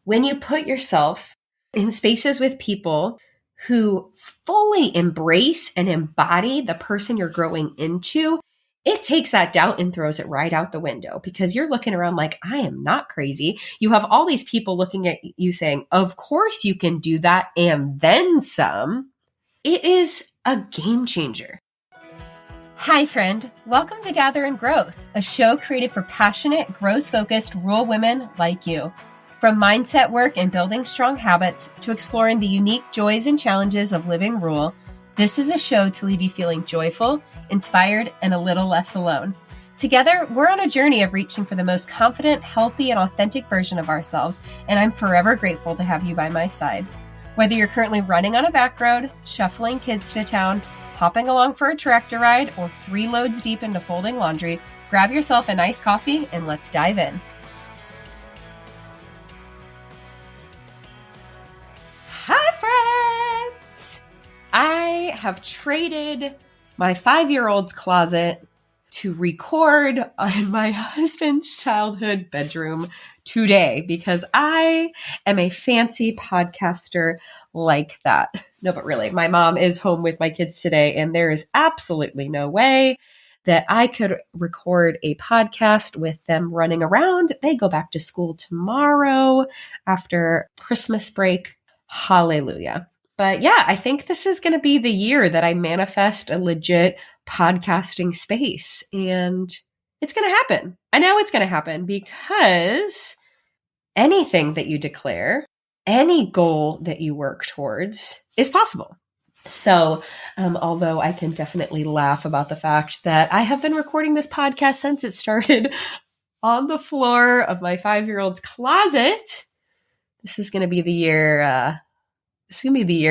When you put yourself in spaces with people who fully embrace and embody the person you're growing into, it takes that doubt and throws it right out the window because you're looking around like, I am not crazy. You have all these people looking at you saying, of course you can do that and then some. It is a game changer. Hi, friend. Welcome to Gather and Growth, a show created for passionate, growth-focused rural women like you. From mindset work and building strong habits to exploring the unique joys and challenges of living rural, this is a show to leave you feeling joyful, inspired, and a little less alone. Together, we're on a journey of reaching for the most confident, healthy, and authentic version of ourselves, and I'm forever grateful to have you by my side. Whether you're currently running on a back road, shuffling kids to town, hopping along for a tractor ride, or 3 loads deep into folding laundry, grab yourself a nice coffee and let's dive in. Hi, friends! I have traded my 5-year-old's closet to record in my husband's childhood bedroom today because I am a fancy podcaster like that. No, but really, my mom is home with my kids today, and there is absolutely no way that I could record a podcast with them running around. They go back to school tomorrow after Christmas break. Hallelujah. But yeah, I think this is going to be the year that I manifest a legit podcasting space, and it's going to happen. I know it's going to happen because anything that you declare, any goal that you work towards is possible. So, although I can definitely laugh about the fact that I have been recording this podcast since it started on the floor of my 5-year-old's closet, this is going to be the year,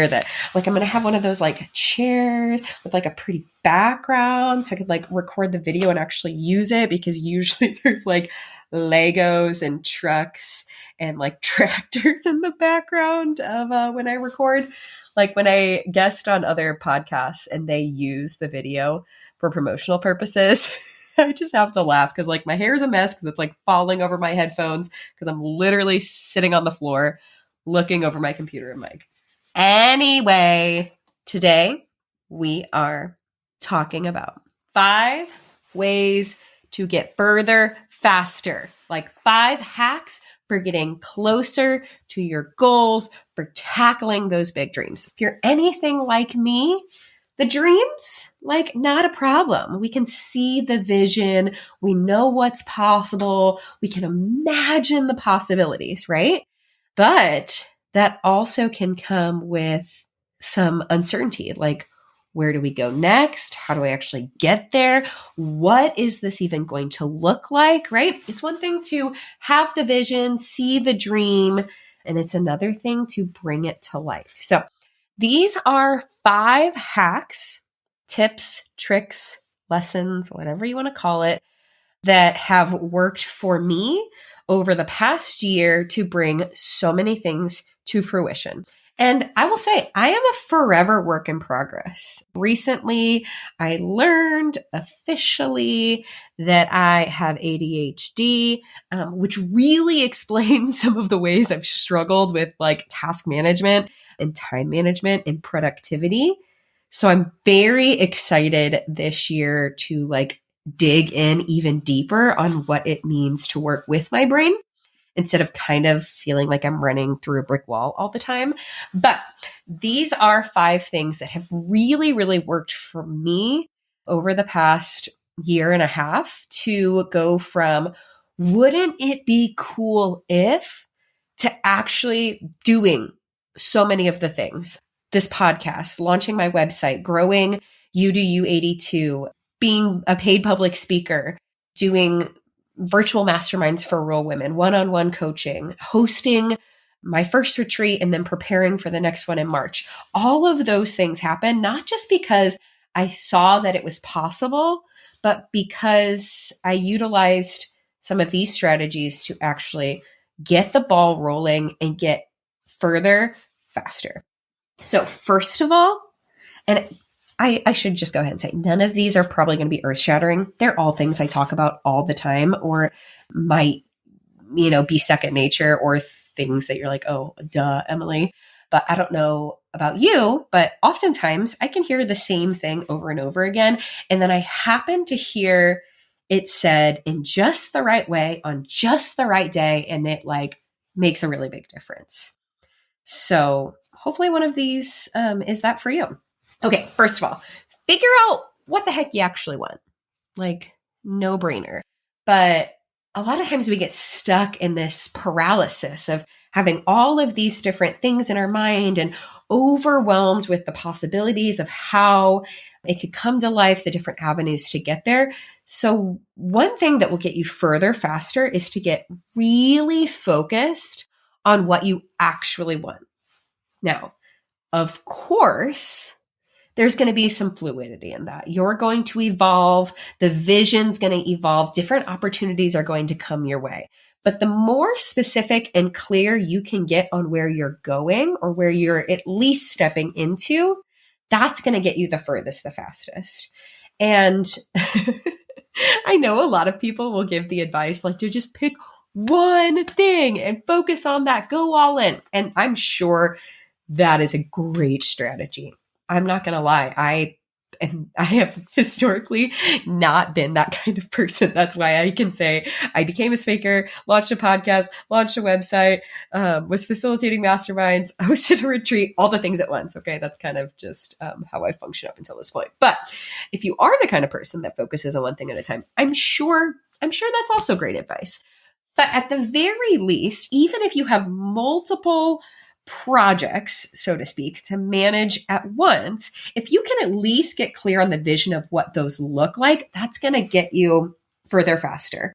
that like I'm going to have one of those like chairs with like a pretty background so I could like record the video and actually use it, because usually there's like Legos and trucks and like tractors in the background of when I record. Like when I guest on other podcasts and they use the video for promotional purposes, I just have to laugh because like my hair is a mess because it's like falling over my headphones because I'm literally sitting on the floor looking over my computer and mic. Anyway, today we are talking about 5 ways to get further faster, like 5 hacks for getting closer to your goals, for tackling those big dreams. If you're anything like me, the dreams, like not a problem. We can see the vision. We know what's possible. We can imagine the possibilities, right? But that also can come with some uncertainty, like where do we go next? How do I actually get there? What is this even going to look like, right? It's one thing to have the vision, see the dream, and it's another thing to bring it to life. So these are 5 hacks, tips, tricks, lessons, whatever you want to call it, that have worked for me over the past year to bring so many things to fruition. And I will say, I am a forever work in progress. Recently, I learned officially that I have ADHD, which really explains some of the ways I've struggled with like task management and time management and productivity. So I'm very excited this year to like dig in even deeper on what it means to work with my brain, instead of kind of feeling like I'm running through a brick wall all the time. But these are 5 things that have really, really worked for me over the past year and a half to go from wouldn't it be cool if to actually doing so many of the things. This podcast, launching my website, growing You Do You 82, being a paid public speaker, doing virtual masterminds for rural women, one-on-one coaching, hosting my first retreat, and then preparing for the next one in March. All of those things happen, not just because I saw that it was possible, but because I utilized some of these strategies to actually get the ball rolling and get further faster. So first of all, and I should just go ahead and say, none of these are probably going to be earth-shattering. They're all things I talk about all the time or might, be second nature or things that you're like, oh, duh, Emily. But I don't know about you, but oftentimes I can hear the same thing over and over again. And then I happen to hear it said in just the right way on just the right day. And it like makes a really big difference. So hopefully one of these is that for you. Okay, first of all, figure out what the heck you actually want. Like, no brainer. But a lot of times we get stuck in this paralysis of having all of these different things in our mind and overwhelmed with the possibilities of how it could come to life, the different avenues to get there. So one thing that will get you further faster is to get really focused on what you actually want. Now, of course, there's going to be some fluidity in that. You're going to evolve. The vision's going to evolve. Different opportunities are going to come your way. But the more specific and clear you can get on where you're going or where you're at least stepping into, that's going to get you the furthest, the fastest. And I know a lot of people will give the advice like to just pick one thing and focus on that, go all in. And I'm sure that is a great strategy. I'm not going to lie. I have historically not been that kind of person. That's why I can say I became a speaker, launched a podcast, launched a website, was facilitating masterminds, hosted a retreat, all the things at once. Okay. That's kind of just how I function up until this point. But if you are the kind of person that focuses on one thing at a time, I'm sure that's also great advice. But at the very least, even if you have multiple projects, so to speak, to manage at once, if you can at least get clear on the vision of what those look like, that's going to get you further faster.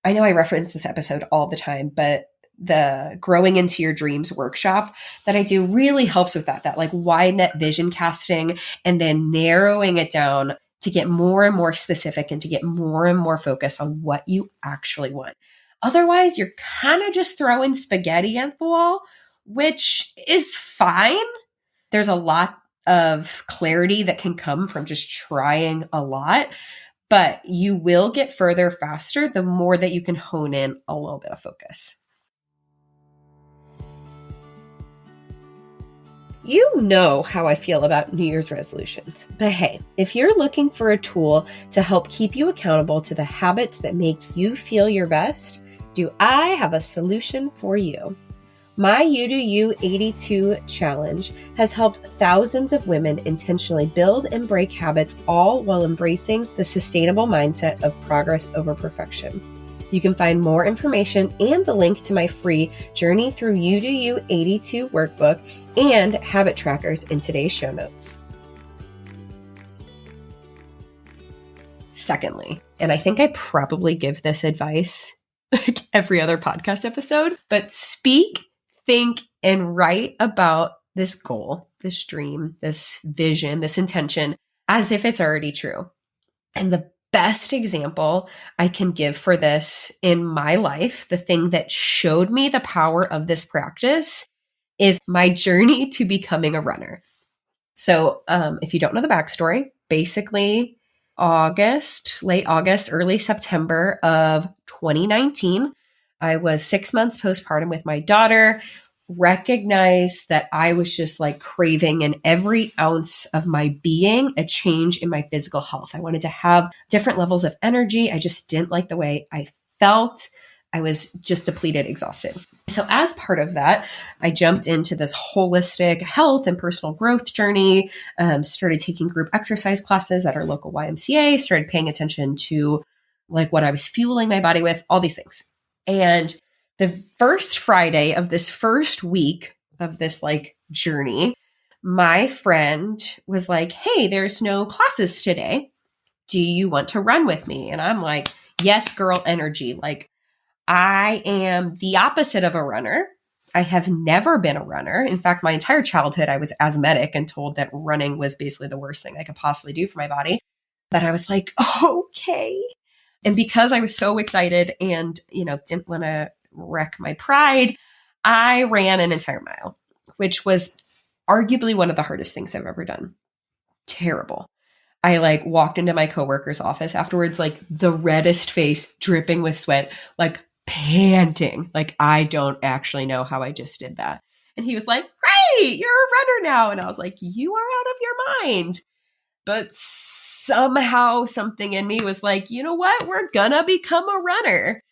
I know I reference this episode all the time, but the Growing Into Your Dreams workshop that I do really helps with that like wide net vision casting and then narrowing it down to get more and more specific and to get more and more focused on what you actually want. Otherwise, you're kind of just throwing spaghetti at the wall, which is fine. There's a lot of clarity that can come from just trying a lot, but you will get further faster the more that you can hone in a little bit of focus. You know how I feel about New Year's resolutions, but hey, if you're looking for a tool to help keep you accountable to the habits that make you feel your best, do I have a solution for you. My You Do You 82 challenge has helped thousands of women intentionally build and break habits, all while embracing the sustainable mindset of progress over perfection. You can find more information and the link to my free Journey Through You Do You 82 workbook and habit trackers in today's show notes. Secondly, and I think I probably give this advice like every other podcast episode, but speak, think, and write about this goal, this dream, this vision, this intention as if it's already true. And the best example I can give for this in my life, the thing that showed me the power of this practice, is my journey to becoming a runner. So if you don't know the backstory, basically late August, early September of 2019, I was 6 months postpartum with my daughter, recognized that I was just like craving in every ounce of my being a change in my physical health. I wanted to have different levels of energy. I just didn't like the way I felt. I was just depleted, exhausted. So as part of that, I jumped into this holistic health and personal growth journey, started taking group exercise classes at our local YMCA, started paying attention to like what I was fueling my body with, all these things. And the first Friday of this first week of this like journey, my friend was like, hey, there's no classes today. Do you want to run with me? And I'm like, yes, girl energy. Like, I am the opposite of a runner. I have never been a runner. In fact, my entire childhood, I was asthmatic and told that running was basically the worst thing I could possibly do for my body. But I was like, okay. And because I was so excited and, didn't want to wreck my pride, I ran an entire mile, which was arguably one of the hardest things I've ever done. Terrible. I like walked into my coworker's office afterwards, like the reddest face, dripping with sweat, like panting. Like, I don't actually know how I just did that. And he was like, great, you're a runner now. And I was like, you are out of your mind. But somehow something in me was like, you know what? We're gonna become a runner.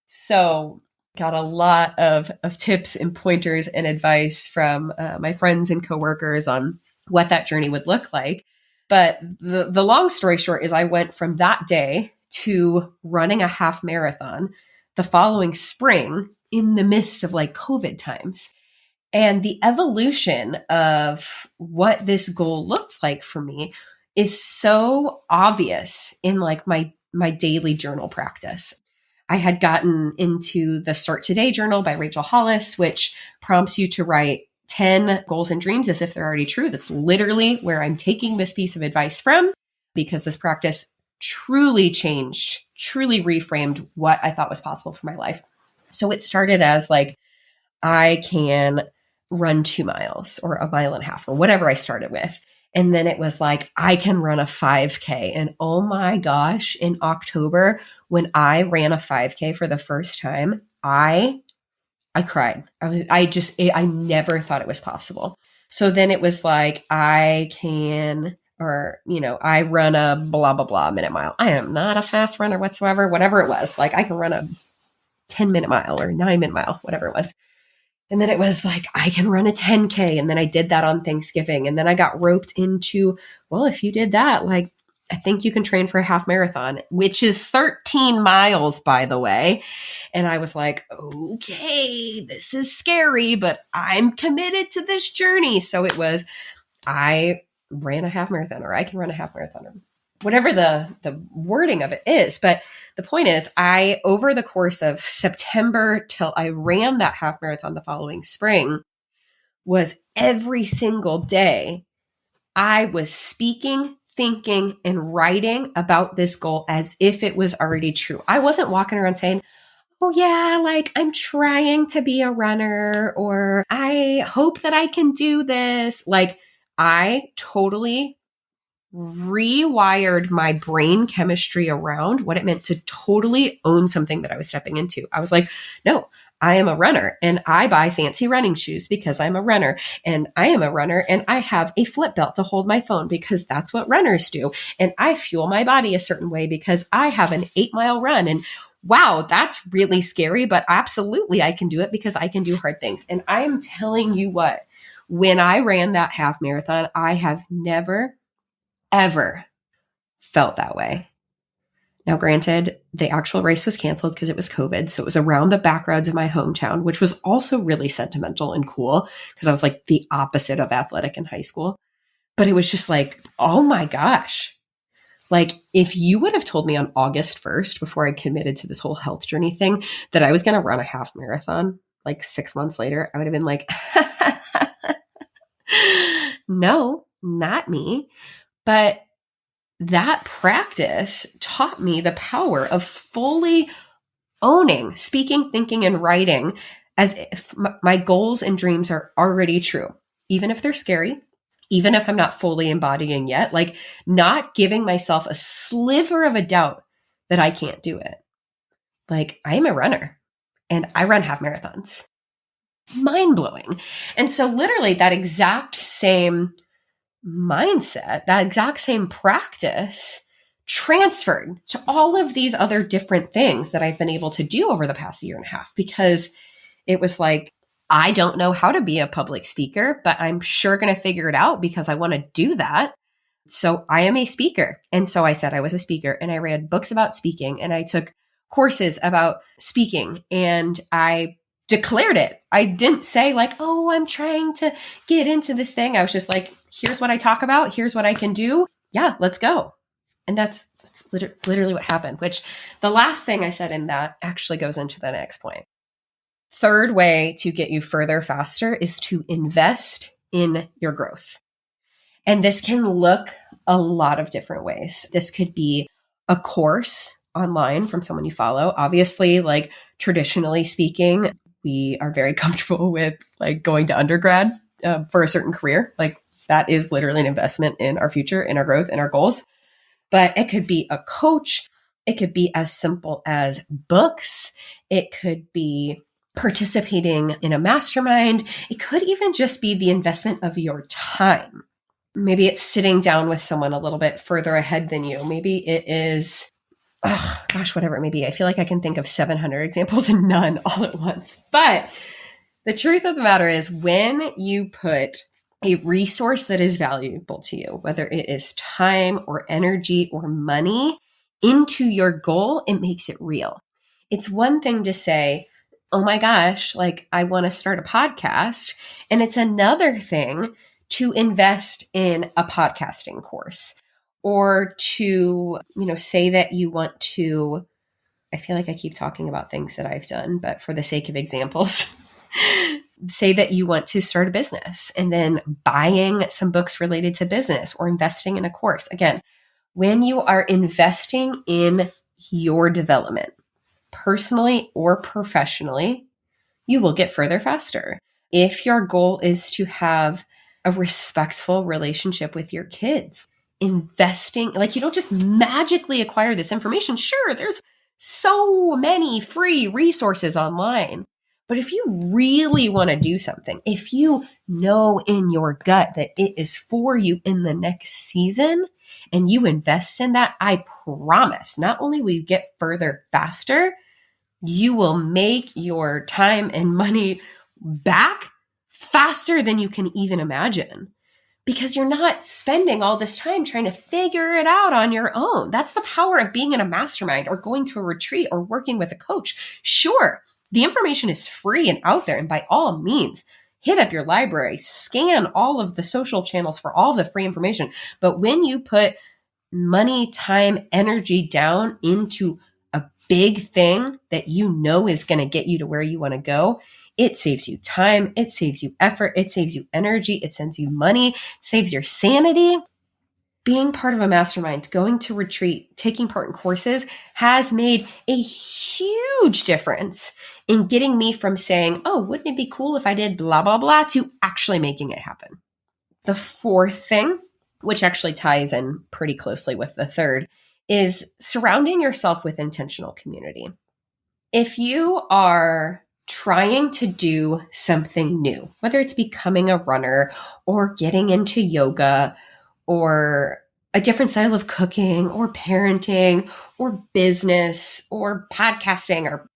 So got a lot of tips and pointers and advice from my friends and coworkers on what that journey would look like. But the long story short is I went from that day to running a half marathon the following spring in the midst of like COVID times. And the evolution of what this goal looked like for me is so obvious in like my daily journal practice. I had gotten into the Start Today journal by Rachel Hollis, which prompts you to write 10 goals and dreams as if they're already true. That's literally where I'm taking this piece of advice from, because this practice truly changed, truly reframed what I thought was possible for my life. So it started as like, I can run 2 miles or 1.5 miles or whatever I started with. And then it was like, I can run a 5K. And oh my gosh, in October, when I ran a 5K for the first time, I cried. I never thought it was possible. So then it was like, I can, or, I run a blah, blah, blah minute mile. I am not a fast runner whatsoever, whatever it was. Like I can run a 10-minute mile or 9-minute mile, whatever it was. And then it was like, I can run a 10K. And then I did that on Thanksgiving. And then I got roped into, well, if you did that, like, I think you can train for a half marathon, which is 13 miles, by the way. And I was like, okay, this is scary, but I'm committed to this journey. So it was, I ran a half marathon, or I can run a half marathon, or whatever the wording of it is. But the point is, I, over the course of September till I ran that half marathon the following spring, was every single day I was speaking, thinking, and writing about this goal as if it was already true. I wasn't walking around saying, oh yeah, like I'm trying to be a runner, or I hope that I can do this. Like I totally rewired my brain chemistry around what it meant to totally own something that I was stepping into. I was like, no, I am a runner and I buy fancy running shoes because I'm a runner, and I am a runner and I have a flip belt to hold my phone because that's what runners do. And I fuel my body a certain way because I have an 8-mile run, and wow, that's really scary, but absolutely I can do it because I can do hard things. And I am telling you what, when I ran that half marathon, I have never ever felt that way. Now, granted, the actual race was canceled because it was COVID. So it was around the back roads of my hometown, which was also really sentimental and cool because I was like the opposite of athletic in high school. But it was just like, oh my gosh. Like if you would have told me on August 1st, before I committed to this whole health journey thing, that I was going to run a half marathon like 6 months later, I would have been like, no, not me. But that practice taught me the power of fully owning, speaking, thinking, and writing as if my goals and dreams are already true, even if they're scary, even if I'm not fully embodying yet, like not giving myself a sliver of a doubt that I can't do it. Like I'm a runner and I run half marathons. Mind blowing. And so literally that exact same mindset, that exact same practice transferred to all of these other different things that I've been able to do over the past 1.5 years, because it was like, I don't know how to be a public speaker, but I'm sure going to figure it out because I want to do that. So I am a speaker. And so I said I was a speaker, and I read books about speaking, and I took courses about speaking, and I declared it. I didn't say like, oh, I'm trying to get into this thing. I was just like, here's what I talk about. Here's what I can do. Yeah, let's go. And that's literally what happened, which the last thing I said in that actually goes into the next point. Third way to get you further faster is to invest in your growth. And this can look a lot of different ways. This could be a course online from someone you follow. Obviously, like traditionally speaking, we are very comfortable with like going to undergrad for a certain career. Like that is literally an investment in our future, in our growth, in our goals. But it could be a coach. It could be as simple as books. It could be participating in a mastermind. It could even just be the investment of your time. Maybe it's sitting down with someone a little bit further ahead than you. Maybe it is, whatever it may be. I feel like I can think of 700 examples and none all at once. But the truth of the matter is, when you put a resource that is valuable to you, whether it is time or energy or money, into your goal, it makes it real. It's one thing to say, oh my gosh, like I want to start a podcast. And it's another thing to invest in a podcasting course or to, say that you want to, I feel like I keep talking about things that I've done, but for the sake of examples, say that you want to start a business and then buying some books related to business or investing in a course. Again, when you are investing in your development, personally or professionally, you will get further faster. If your goal is to have a respectful relationship with your kids, investing, like you don't just magically acquire this information. Sure, there's so many free resources online. But if you really want to do something, if you know in your gut that it is for you in the next season and you invest in that, I promise, not only will you get further faster, you will make your time and money back faster than you can even imagine, because you're not spending all this time trying to figure it out on your own. That's the power of being in a mastermind or going to a retreat or working with a coach. Sure, the information is free and out there, and by all means, hit up your library, scan all of the social channels for all of the free information. But when you put money, time, energy down into a big thing that you know is going to get you to where you want to go, it saves you time, it saves you effort, it saves you energy, it saves you money, it saves your sanity. Being part of a mastermind, going to retreat, taking part in courses has made a huge difference in getting me from saying, oh, wouldn't it be cool if I did blah, blah, blah, to actually making it happen. The fourth thing, which actually ties in pretty closely with the third, is surrounding yourself with intentional community. If you are trying to do something new, whether it's becoming a runner or getting into yoga or a different style of cooking or parenting or business or podcasting or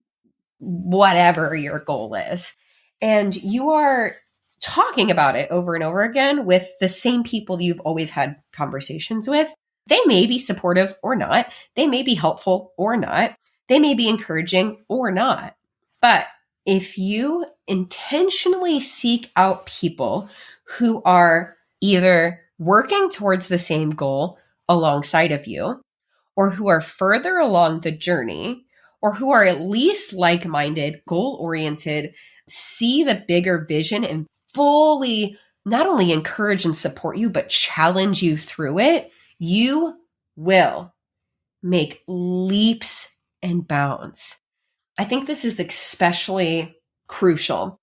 whatever your goal is, and you are talking about it over and over again with the same people you've always had conversations with, they may be supportive or not. They may be helpful or not. They may be encouraging or not. But if you intentionally seek out people who are either working towards the same goal alongside of you, or who are further along the journey, or who are at least like-minded, goal-oriented, see the bigger vision and fully not only encourage and support you, but challenge you through it, you will make leaps and bounds. I think this is especially crucial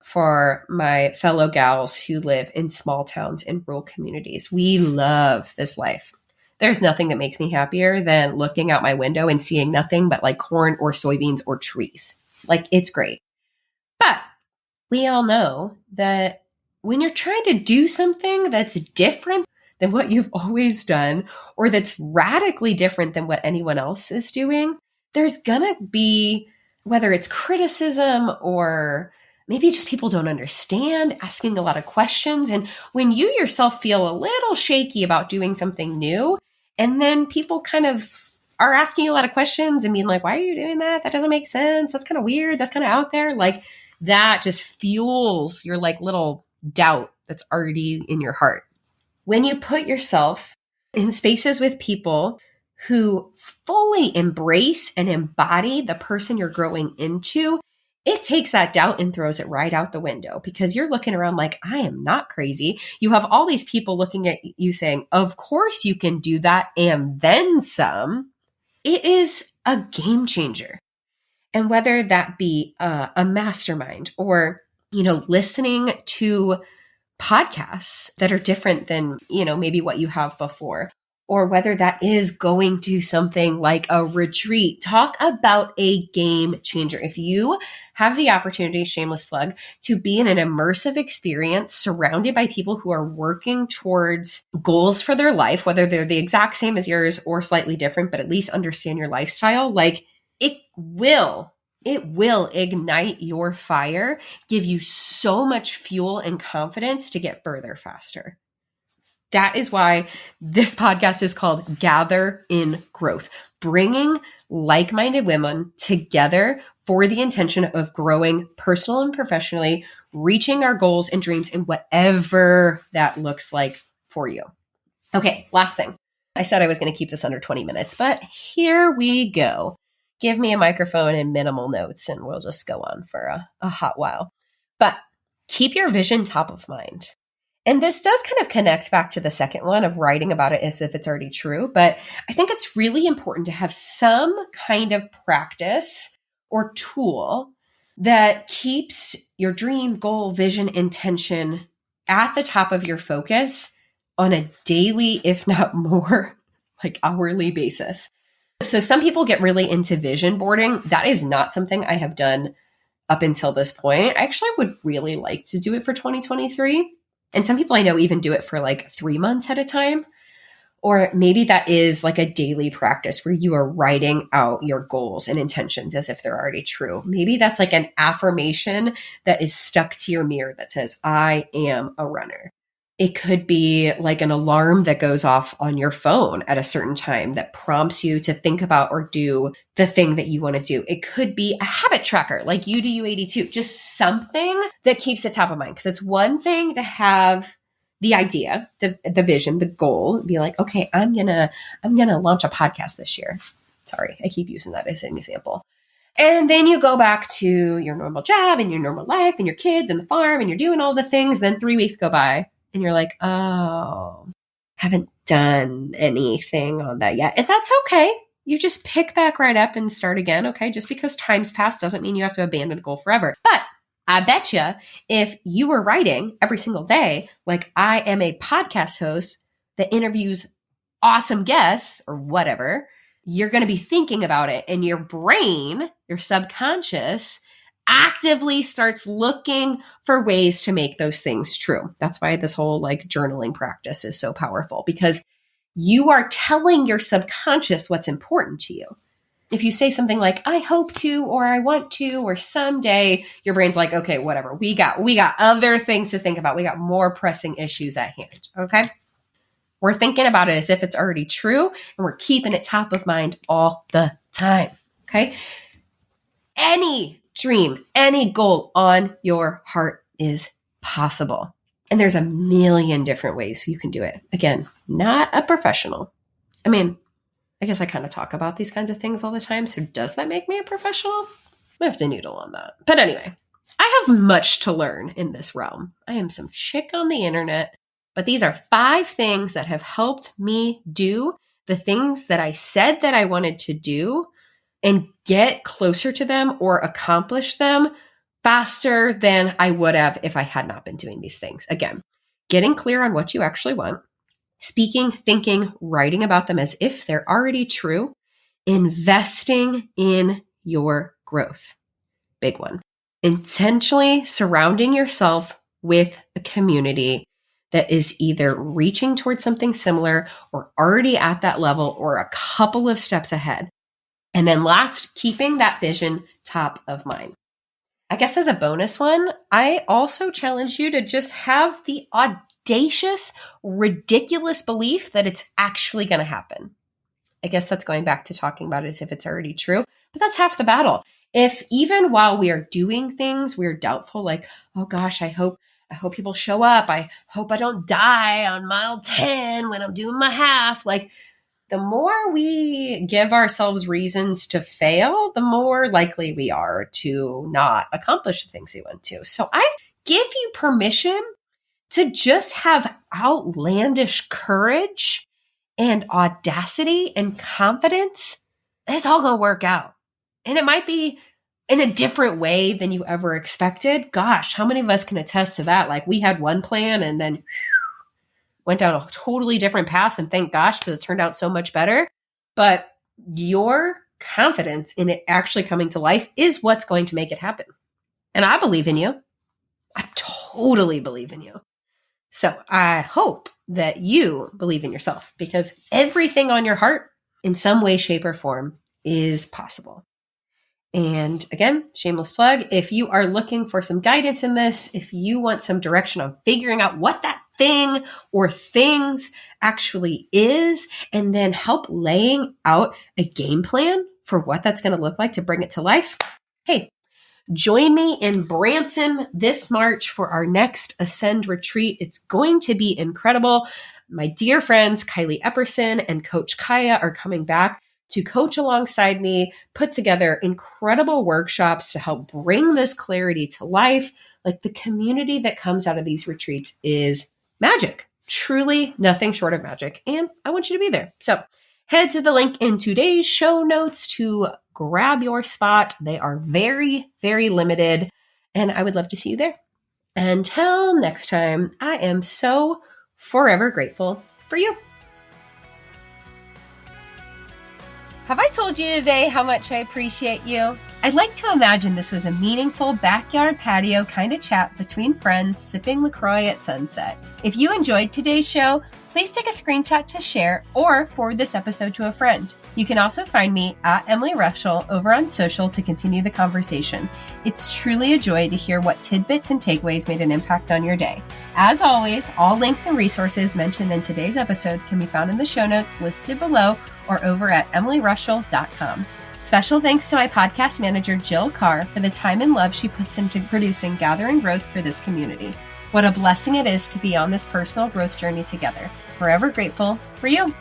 for my fellow gals who live in small towns and rural communities. We love this life. There's nothing that makes me happier than looking out my window and seeing nothing but like corn or soybeans or trees. Like, it's great. But we all know that when you're trying to do something that's different than what you've always done, or that's radically different than what anyone else is doing, there's gonna be, whether it's criticism or maybe just people don't understand, asking a lot of questions. And when you yourself feel a little shaky about doing something new, and then people kind of are asking you a lot of questions and being like, why are you doing that? That doesn't make sense. That's kind of weird. That's kind of out there. Like, that just fuels your like little doubt that's already in your heart. When you put yourself in spaces with people who fully embrace and embody the person you're growing into, it takes that doubt and throws it right out the window, because you're looking around like, I am not crazy. You have all these people looking at you saying, of course you can do that and then some. It is a game changer. And whether that be a mastermind or, listening to podcasts that are different than, maybe what you have before, or whether that is going to something like a retreat. Talk about a game changer. If you have the opportunity, shameless plug, to be in an immersive experience surrounded by people who are working towards goals for their life, whether they're the exact same as yours or slightly different, but at least understand your lifestyle, like it will ignite your fire, give you so much fuel and confidence to get further faster. That is why this podcast is called Gather in Growth, bringing like-minded women together for the intention of growing personal and professionally, reaching our goals and dreams in whatever that looks like for you. Okay, last thing. I said I was going to keep this under 20 minutes, but here we go. Give me a microphone and minimal notes, and we'll just go on for a hot while. But keep your vision top of mind. And this does kind of connect back to the second one of writing about it as if it's already true. But I think it's really important to have some kind of practice or tool that keeps your dream, goal, vision, intention at the top of your focus on a daily, if not more, like hourly basis. So some people get really into vision boarding. That is not something I have done up until this point. I actually would really like to do it for 2023. And some people I know even do it for like 3 months at a time. Or maybe that is like a daily practice where you are writing out your goals and intentions as if they're already true. Maybe that's like an affirmation that is stuck to your mirror that says, I am a runner. It could be like an alarm that goes off on your phone at a certain time that prompts you to think about or do the thing that you want to do. It could be a habit tracker like You Do You 82, just something that keeps it top of mind. Because it's one thing to have the idea, the vision, the goal, be like, okay, I'm gonna launch a podcast this year. Sorry, I keep using that as an example. And then you go back to your normal job and your normal life and your kids and the farm and you're doing all the things. Then 3 weeks go by. And you're like, oh, haven't done anything on that yet. And that's okay. You just pick back right up and start again. Okay. Just because time's passed doesn't mean you have to abandon a goal forever. But I bet you if you were writing every single day, like I am a podcast host that interviews awesome guests or whatever, you're going to be thinking about it. And your brain, your subconscious, actively starts looking for ways to make those things true. That's why this whole like journaling practice is so powerful, because you are telling your subconscious what's important to you. If you say something like, I hope to, or I want to, or someday, your brain's like, okay, whatever. We got other things to think about. We got more pressing issues at hand. Okay. We're thinking about it as if it's already true, and we're keeping it top of mind all the time. Okay. Any dream, any goal on your heart is possible. And there's a million different ways you can do it. Again, not a professional. I mean, I guess I kind of talk about these kinds of things all the time. So does that make me a professional? I have to noodle on that. But anyway, I have much to learn in this realm. I am some chick on the internet, but these are 5 things that have helped me do the things that I said that I wanted to do and get closer to them or accomplish them faster than I would have if I had not been doing these things. Again, getting clear on what you actually want, speaking, thinking, writing about them as if they're already true, investing in your growth. Big one. Intentionally surrounding yourself with a community that is either reaching towards something similar or already at that level or a couple of steps ahead. And then last, keeping that vision top of mind. I guess as a bonus one, I also challenge you to just have the audacious, ridiculous belief that it's actually going to happen. I guess that's going back to talking about it as if it's already true, but that's half the battle. If even while we are doing things, we're doubtful, like, oh gosh, I hope people show up. I hope I don't die on mile 10 when I'm doing my half. Like, the more we give ourselves reasons to fail, the more likely we are to not accomplish the things we want to. So I give you permission to just have outlandish courage and audacity and confidence. It's all going to work out. And it might be in a different way than you ever expected. Gosh, how many of us can attest to that? Like, we had one plan and then went down a totally different path, and thank gosh, because it turned out so much better. But your confidence in it actually coming to life is what's going to make it happen. And I believe in you. I totally believe in you. So I hope that you believe in yourself, because everything on your heart in some way, shape, or form is possible. And again, shameless plug, if you are looking for some guidance in this, if you want some direction on figuring out what that thing or things actually is, and then help laying out a game plan for what that's going to look like to bring it to life, hey, join me in Branson this March for our next Ascend retreat. It's going to be incredible. My dear friends, Kylie Epperson and Coach Kaya are coming back to coach alongside me, put together incredible workshops to help bring this clarity to life. Like, the community that comes out of these retreats is magic, truly nothing short of magic. And I want you to be there. So head to the link in today's show notes to grab your spot. They are very, very limited, and I would love to see you there. Until next time, I am so forever grateful for you. Have I told you today how much I appreciate you? I'd like to imagine this was a meaningful backyard patio kind of chat between friends sipping LaCroix at sunset. If you enjoyed today's show, please take a screenshot to share or forward this episode to a friend. You can also find me at Emily Rushell over on social to continue the conversation. It's truly a joy to hear what tidbits and takeaways made an impact on your day. As always, all links and resources mentioned in today's episode can be found in the show notes listed below or over at emilyrushell.com. Special thanks to my podcast manager, Jill Carr, for the time and love she puts into producing Gathering Growth for this community. What a blessing it is to be on this personal growth journey together. Forever grateful for you.